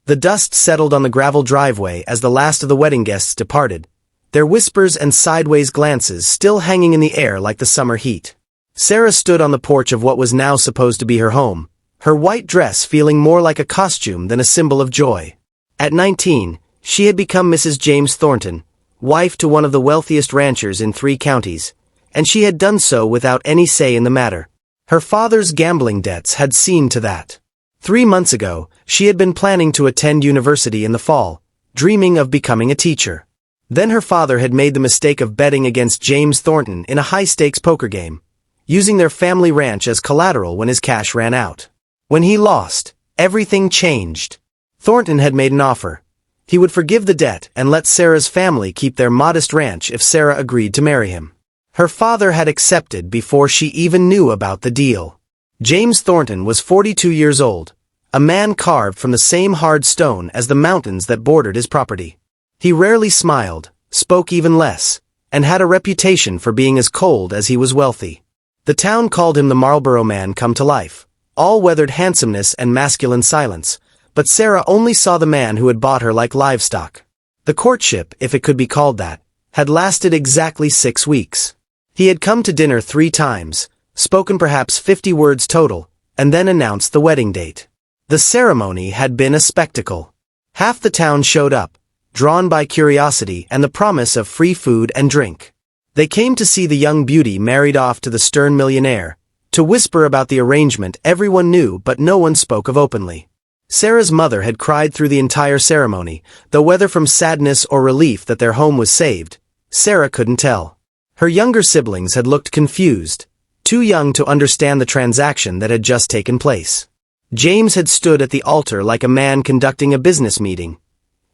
The dust settled on the gravel driveway as the last of the wedding guests departed, their whispers and sideways glances still hanging in the air like the summer heat. Sarah stood on the porch of what was now supposed to be her home, her white dress feeling more like a costume than a symbol of joy. At 19, she had become Mrs. James Thornton, wife to one of the wealthiest ranchers in 3 counties, and she had done so without any say in the matter. Her father's gambling debts had seen to that. 3 months ago, she had been planning to attend university in the fall, dreaming of becoming a teacher. Then her father had made the mistake of betting against James Thornton in a high-stakes poker game, using their family ranch as collateral when his cash ran out. When he lost, everything changed. Thornton had made an offer. He would forgive the debt and let Sarah's family keep their modest ranch if Sarah agreed to marry him. Her father had accepted before she even knew about the deal. James Thornton was 42 years old, a man carved from the same hard stone as the mountains that bordered his property. He rarely smiled, spoke even less, and had a reputation for being as cold as he was wealthy. The town called him the Marlborough Man come to life, all-weathered handsomeness and masculine silence, but Sarah only saw the man who had bought her like livestock. The courtship, if it could be called that, had lasted exactly 6 weeks. He had come to dinner 3 times, spoken perhaps 50 words total, and then announced the wedding date. The ceremony had been a spectacle. Half the town showed up, drawn by curiosity and the promise of free food and drink. They came to see the young beauty married off to the stern millionaire, to whisper about the arrangement everyone knew but no one spoke of openly. Sarah's mother had cried through the entire ceremony, though whether from sadness or relief that their home was saved, Sarah couldn't tell. Her younger siblings had looked confused, too young to understand the transaction that had just taken place. James had stood at the altar like a man conducting a business meeting,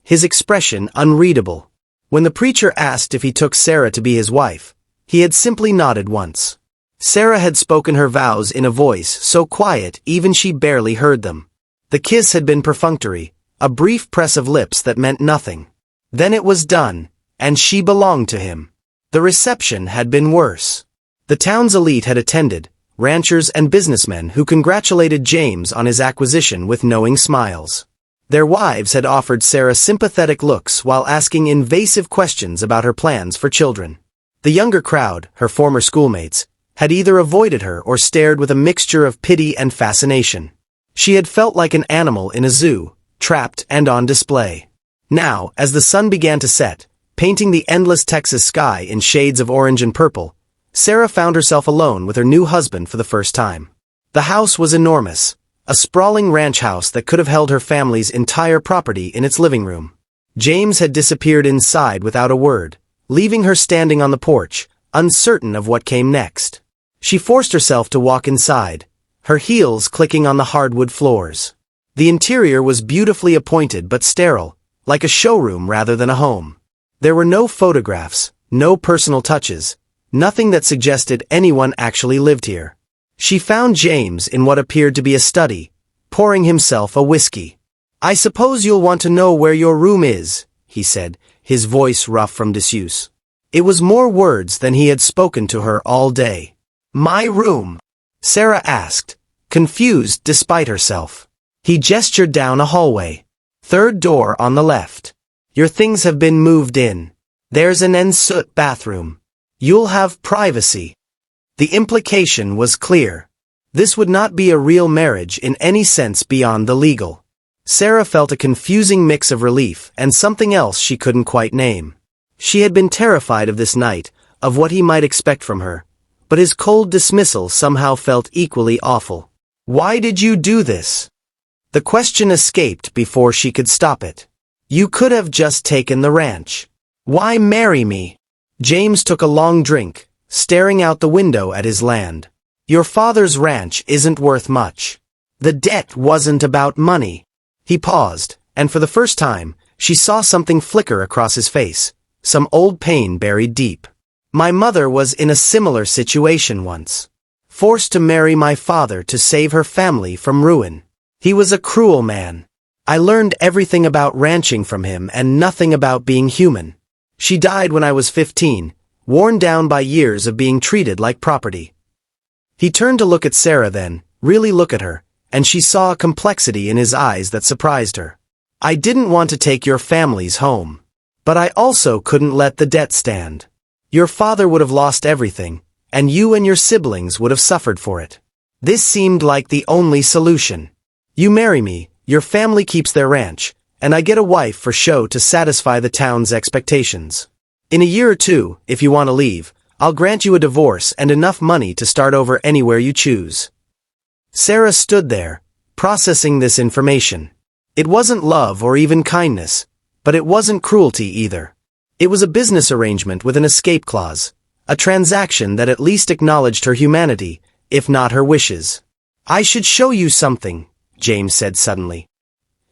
his expression unreadable. When the preacher asked if he took Sarah to be his wife, he had simply nodded once. Sarah had spoken her vows in a voice so quiet even she barely heard them. The kiss had been perfunctory, a brief press of lips that meant nothing. Then it was done, and she belonged to him. The reception had been worse. The town's elite had attended, ranchers and businessmen who congratulated James on his acquisition with knowing smiles. Their wives had offered Sarah sympathetic looks while asking invasive questions about her plans for children. The younger crowd, her former schoolmates, had either avoided her or stared with a mixture of pity and fascination. She had felt like an animal in a zoo, trapped and on display. Now, as the sun began to set, painting the endless Texas sky in shades of orange and purple, Sarah found herself alone with her new husband for the first time. The house was enormous, a sprawling ranch house that could have held her family's entire property in its living room. James had disappeared inside without a word, leaving her standing on the porch, uncertain of what came next. She forced herself to walk inside, her heels clicking on the hardwood floors. The interior was beautifully appointed but sterile, like a showroom rather than a home. There were no photographs, no personal touches, nothing that suggested anyone actually lived here. She found James in what appeared to be a study, pouring himself a whiskey. "I suppose you'll want to know where your room is," he said, his voice rough from disuse. It was more words than he had spoken to her all day. "My room?" Sarah asked, confused despite herself. He gestured down a hallway. "3rd door on the left. Your things have been moved in. There's an ensuite bathroom. You'll have privacy." The implication was clear. This would not be a real marriage in any sense beyond the legal. Sarah felt a confusing mix of relief and something else she couldn't quite name. She had been terrified of this night, of what he might expect from her, but his cold dismissal somehow felt equally awful. "Why did you do this?" The question escaped before she could stop it. "You could have just taken the ranch. Why marry me?" James took a long drink, staring out the window at his land. "Your father's ranch isn't worth much. The debt wasn't about money." He paused, and for the first time, she saw something flicker across his face, some old pain buried deep. "My mother was in a similar situation once. Forced to marry my father to save her family from ruin. He was a cruel man. I learned everything about ranching from him and nothing about being human. She died when I was 15, worn down by years of being treated like property." He turned to look at Sarah then, really look at her, and she saw a complexity in his eyes that surprised her. I didn't want to take your families home. But I also couldn't let the debt stand. Your father would have lost everything, and you and your siblings would have suffered for it. This seemed like the only solution. You marry me, your family keeps their ranch, and I get a wife for show to satisfy the town's expectations. In a year or two, if you want to leave, I'll grant you a divorce and enough money to start over anywhere you choose. Sarah stood there, processing this information. It wasn't love or even kindness, but it wasn't cruelty either. It was a business arrangement with an escape clause, a transaction that at least acknowledged her humanity, if not her wishes. I should show you something, James said suddenly.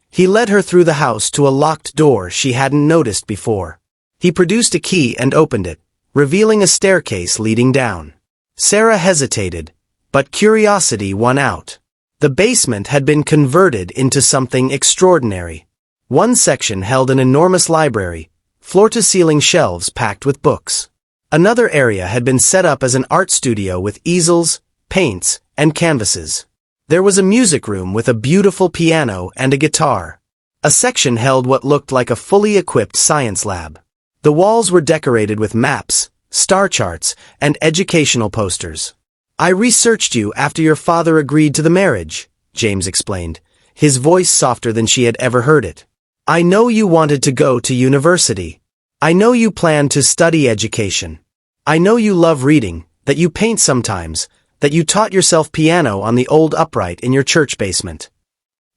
He led her through the house to a locked door she hadn't noticed before. He produced a key and opened it, revealing a staircase leading down. Sarah hesitated, but curiosity won out. The basement had been converted into something extraordinary. One section held an enormous library, floor-to-ceiling shelves packed with books. Another area had been set up as an art studio with easels, paints, and canvases. There was a music room with a beautiful piano and a guitar. A section held what looked like a fully equipped science lab. The walls were decorated with maps, star charts, and educational posters. I researched you after your father agreed to the marriage, James explained, his voice softer than she had ever heard it. I know you wanted to go to university. I know you planned to study education. I know you love reading, that you paint sometimes, that you taught yourself piano on the old upright in your church basement.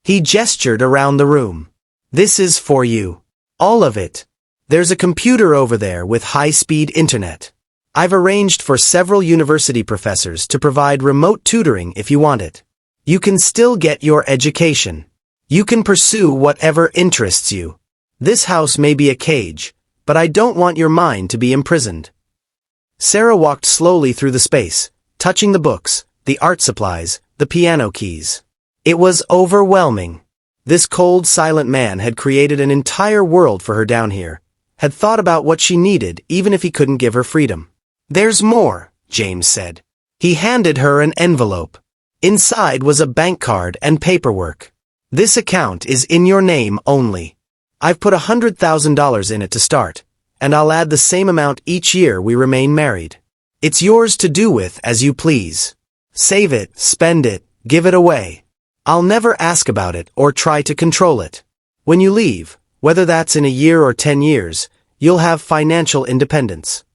He gestured around the room. This is for you. All of it. There's a computer over there with high-speed internet. I've arranged for several university professors to provide remote tutoring if you want it. You can still get your education. You can pursue whatever interests you. This house may be a cage, but I don't want your mind to be imprisoned. Sarah walked slowly through the space, touching the books, the art supplies, the piano keys. It was overwhelming. This cold, silent man had created an entire world for her down here, had thought about what she needed even if he couldn't give her freedom. There's more, James said. He handed her an envelope. Inside was a bank card and paperwork. This account is in your name only. I've put $100,000 in it to start, and I'll add the same amount each year we remain married. It's yours to do with as you please. Save it, spend it, give it away. I'll never ask about it or try to control it. When you leave, whether that's in a year or 10 years, you'll have financial independence.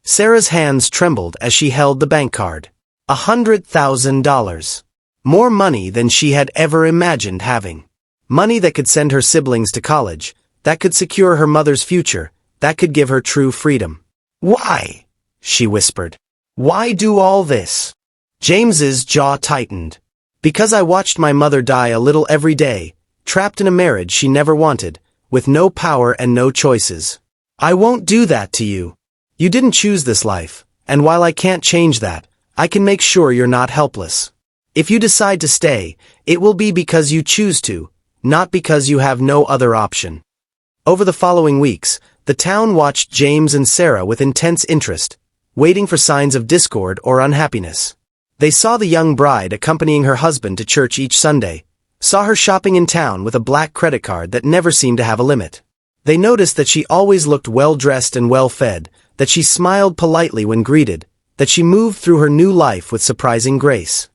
Sarah's hands trembled as she held the bank card. $100,000. More money than she had ever imagined having. Money that could send her siblings to college, that could secure her mother's future, that could give her true freedom. Why? She whispered. Why do all this? James's jaw tightened. Because I watched my mother die a little every day, trapped in a marriage she never wanted, with no power and no choices. I won't do that to you. You didn't choose this life, and while I can't change that, I can make sure you're not helpless. If you decide to stay, it will be because you choose to, not because you have no other option. Over the following weeks, the town watched James and Sarah with intense interest, waiting for signs of discord or unhappiness. They saw the young bride accompanying her husband to church each Sunday, saw her shopping in town with a black credit card that never seemed to have a limit. They noticed that she always looked well-dressed and well-fed, that she smiled politely when greeted, that she moved through her new life with surprising grace.